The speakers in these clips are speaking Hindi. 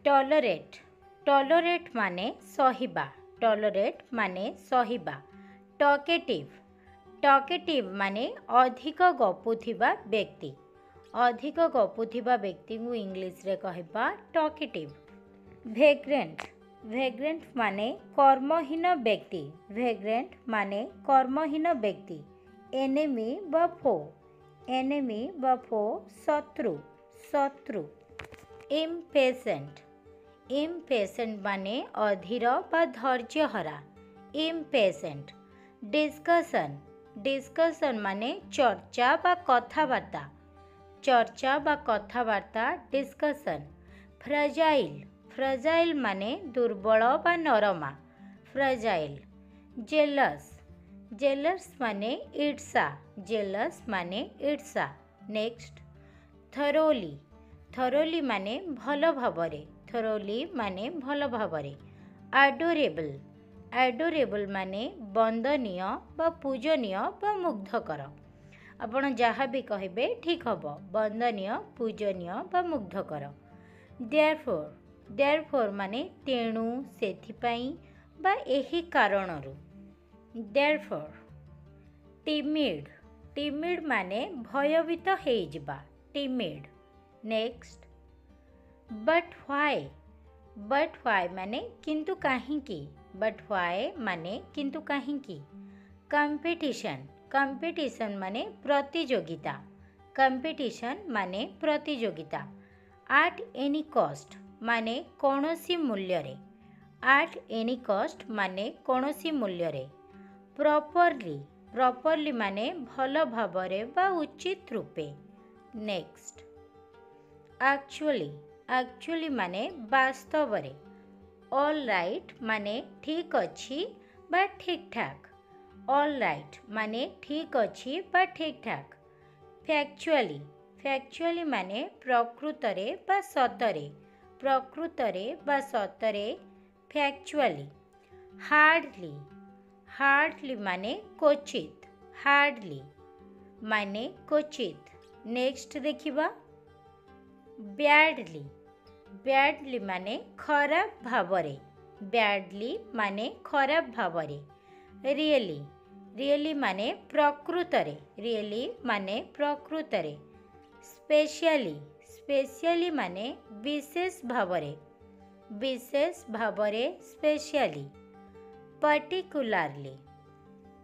टॉलरेट टॉलरेट माने सहिबा टॉलरेट माने सहिबा टॉकेटिव टॉकेटिव माने अधिक गपुथिबा व्यक्ति अधिक गपुथिबा व्यक्ति को इंग्लिश रे कहबा टॉकेटिव वेग्रेंट वेग्रेंट माने कर्महीन व्यक्ति वेग्रेंट माने कर्महीन व्यक्ति एनिमी व फो शत्रु शत्रु इम्पेशेंट इम्पेशेंट माने अधीर बा धैर्यहरा इम्पेशेंट डिस्कशन डिस्कशन माने चर्चा बा कथाबार्ता डिस्कशन फ्रजाइल फ्रजाइल माने दुर्बल बा नरमा फ्रजाइल जेलस जेलस माने ईर्षा जेलस माने ईर्षा नेक्स्ट थरोली थरोली माने भल भावरे थरोली माने भल भावरे एडोरेबल एडोरेबल माने वंदनीय बा पूजनीय बा मुग्धकर आपण जहाँ भी कहे ठीक हम वंदनीय पूजनीय बा मुग्धकर देयरफॉर देयरफॉर माने तेणु सेथिपाई बा एही कारणरू देयरफॉर टिमिड टिमिड माने भयभीत हेइजिबा टिमिड नेक्स्ट बट व्हाई माने किंतु काहींकी बट व्हाई माने किंतु काहींकी कंपटीशन कंपटीशन माने प्रतियोगिता कंपटीशन माने प्रतियोगिता एट एनी कॉस्ट माने कौनसी मूल्य रे एट एनी कॉस्ट माने कौनसी मूल्य रे प्रॉपरली प्रॉपरली माने भल भावरे बा उचित रूपे नेक्स्ट एक्चुअली एक्चुअली माने वास्तव रे ऑल राइट माने ठीक अच्छी बा ठीक ठाक ऑल राइट माने ठीक अच्छी बा ठीक ठाक फैक्चुअली फैक्चुअली माने प्रकृतरे बा सतरे प्रकृतरे बा सतरे फैक्चुअली हार्डली हार्डली माने क्वचित हार्डली माने क्वचित नेक्स्ट देखिबा बैडली बैडली माने खराब भावरे बैडली माने खराब भावरे रियली रियली माने प्रकृतरे रियली माने प्रकृतरे स्पेशली स्पेशली माने विशेष भावरे स्पेशली पर्टिकुलारली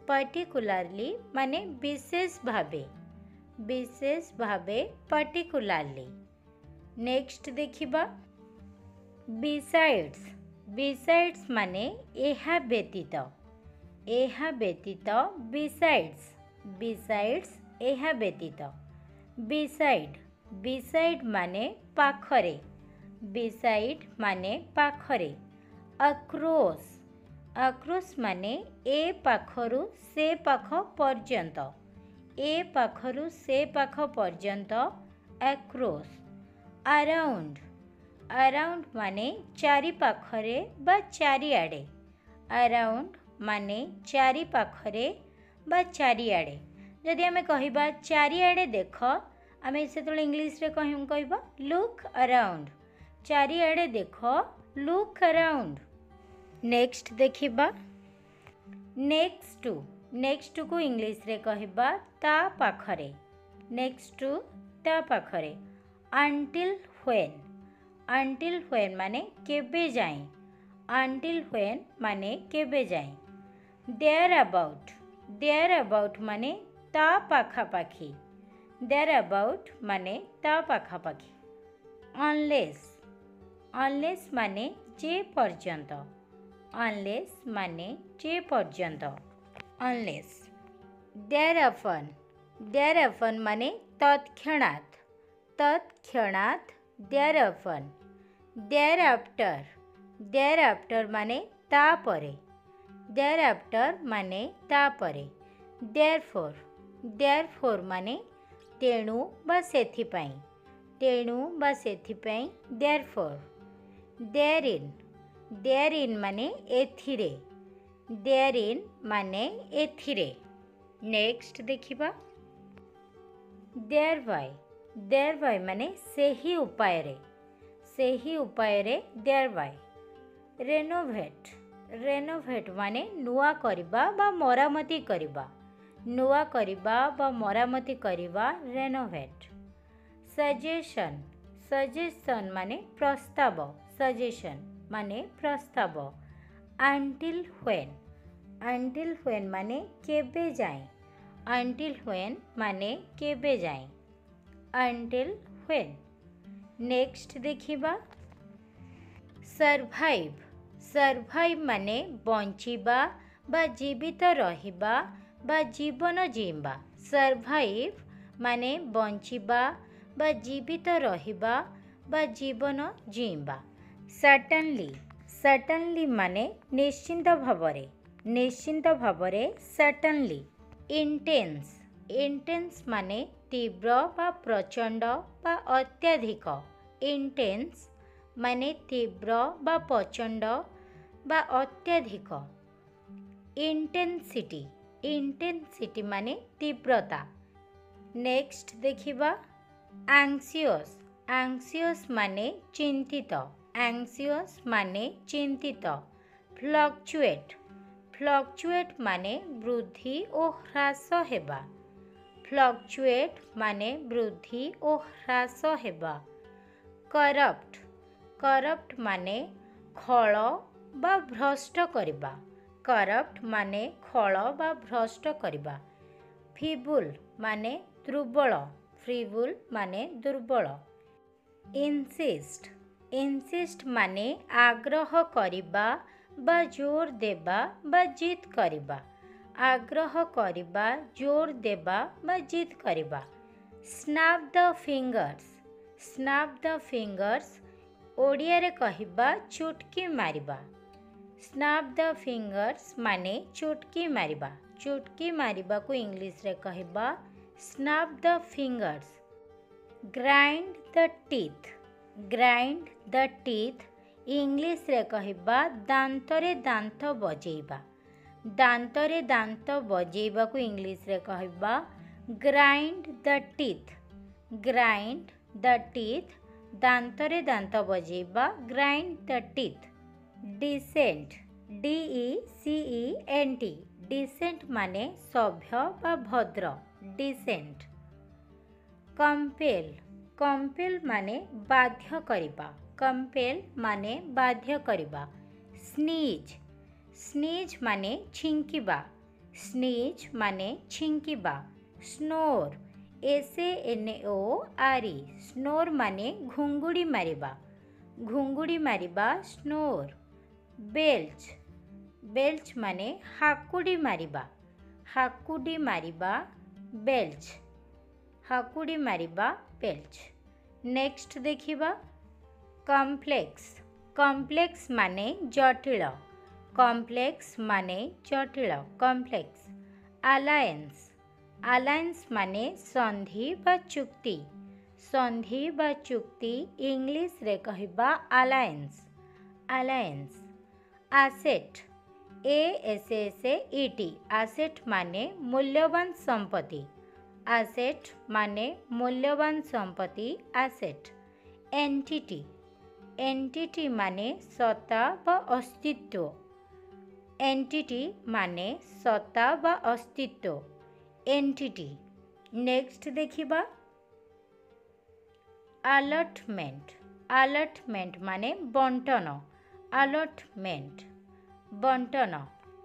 पर्टिकुलारली माने विशेष भावे पर्टिकुलारली नेक्स्ट देखिबा बिसाइड्स बिसाइड्स माने एहा व्यतीत बिसाइड्स बिसाइड्स एहा व्यतीत बिसाइड बिसाइड माने पाखरे बिसाइड माने पाखरे अक्रोस अक्रोस माने ए पाखरु से पाख पर्यंत ए पाखरु से पाख पर्यंत अक्रोस अराउंड अराउंड माने चारि पाखरे बा चारिआडे अराउंड माने चारि पाखरे बा चारिआडे जदि आमे कहिबा चारिआडे देख आमे सेतले इंग्लिश रे कहबा लुक अराउंड चारिआडे देख लुक अराउंड नेक्स्ट देखिबा नेक्स्ट को इंग्लिश रे कहबा ता पाखरे नेक्स्ट टू ता पाखरे अंटिल व्हेन माने केबे जाए अंटिल व्हेन माने केबे जाए देयर अबाउट माने ता पाखापाखी देयर अबाउट माने ता पाखापाखी अनलेस माने जे पर्यंत अनलेस माने जे पर्यंत अनलेस देयर अपन माने तत्क्षणात देयर अपन देयर आफ्टर माने तापरे देयर आफ्टर माने तापरे देयरफॉर माने तेणु बा सेथिपाई देयरफॉर देयरइन माने एथिरे देयरइन माने एथिरे नेक्स्ट देखिबा देयर बाय माने सेही उपाय ସେହି ଉପାୟରେ thereby। renovate renovate माने नुआ करिबा बा मरामती करिबा, नुआ करिबा बा मरामती करिबा renovate। suggestion suggestion माने प्रस्ताव, suggestion माने प्रस्ताव। until when माने केबे जाए, until when माने केबे जाए, until when। नेक्स्ट देखिबा survive survive माने बंचिबा बा जीवित रहिबा बा जीवन जीवा, survive माने बंचिबा बा जीवित रहिबा बा जीवन जीवा। certainly certainly माने निश्चिंत भावरे, निश्चिंत भावरे certainly। intense intense माने तीव्र बा प्रचंड बा अत्यधिक, intense माने तीव्र बा प्रचंड बा अत्यधिक। intensity intensity माने तीव्रता। नेक्स्ट देखिबा anxious anxious माने चिंतित, anxious माने चिंतित। fluctuate fluctuate माने वृद्धि ओ ह्रास हेबा, fluctuate माने वृद्धि ओ ह्रास हेबा। corrupt corrupt माने खळ बा भ्रष्ट करिबा, corrupt माने खळ बा भ्रष्ट करिबा। feeble माने दुर्बल, feeble माने दुर्बल। insist insist माने आग्रह करिबा बा जोर देबा बा जिद करिबा, आग्रह करिबा जोर देबा बा जिद करिबा। snap the fingers snap the fingers Odia रे कहिबा चुटकी मारिबा, snap the fingers माने चुटकी मारिबा, चुटकी मारिबा को इंग्लिश रे कहिबा snap the fingers। grind the teeth grind the teeth English रे कहिबा दांतरे दांत बजेइबा, दांतरे दांत बजेइबा को इंग्लिश रे कहिबा grind the teeth grind the teeth दांतरे दांत बजेइबा grind the teeth। decent decent decent माने सभ्य बा भद्र, decent। compel compel माने बाध्य करिबा, compel माने बाध्य करिबा। sneeze sneeze माने छिंकिबा, sneeze माने छिंकिबा। snore snore snore माने घुंगुड़ी मारिबा, घुंगुड़ी मारिबा snore। belch belch माने हाकुड़ी मारिबा, हाकुड़ी मारिबा belch, हाकुड़ी मारिबा belch। नेक्स्ट देखिबा complex complex माने जटिल, complex माने जटिल complex। alliance alliance माने संधि बा चुक्ति, संधि बा चुक्ति इंग्लिश रे कहिबा alliance alliance। asset asset asset माने मूल्यवान संपत्ति, asset माने मूल्यवान संपत्ति asset। entity entity माने सत्ता व अस्तित्व, entity माने सत्ता व अस्तित्व entity। नेक्स्ट देखिबा allotment allotment माने बंटन, allotment बंटन।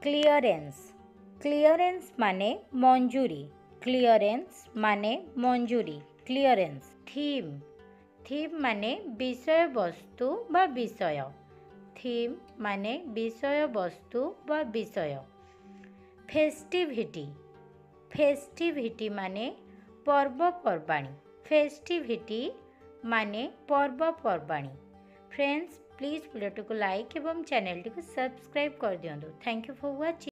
clearance clearance माने मंजूरी, clearance माने मंजूरी clearance। theme theme माने विषय वस्तु बा विषय, theme माने विषय वस्तु बा विषय। festivity festivity माने पर्वपर्वाणी, festivity माने पर्वपर्वाणी। फ्रेंड्स प्लीज वीडियो को लाइक एवं चैनल को सब्सक्राइब कर दियंतु। Thank you for watching.